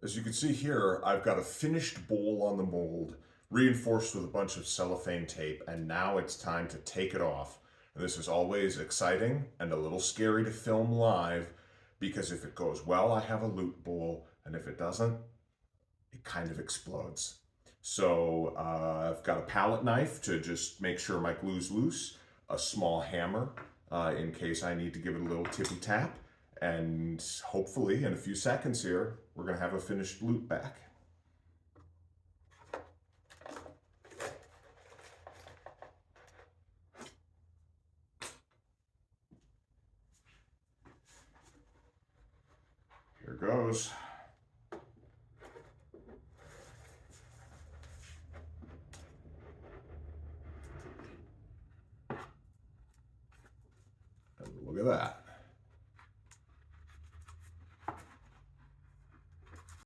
As you can see here, I've got a finished bowl on the mold, reinforced with a bunch of cellophane tape, and now it's time to take it off. And this is always exciting and a little scary to film live, because if it goes well, I have a lute bowl, and if it doesn't, it kind of explodes. So I've got a palette knife to just make sure my glue's loose, a small hammer in case I need to give it a little tippy tap, and hopefully in a few seconds here, we're gonna have a finished lute back. Here goes.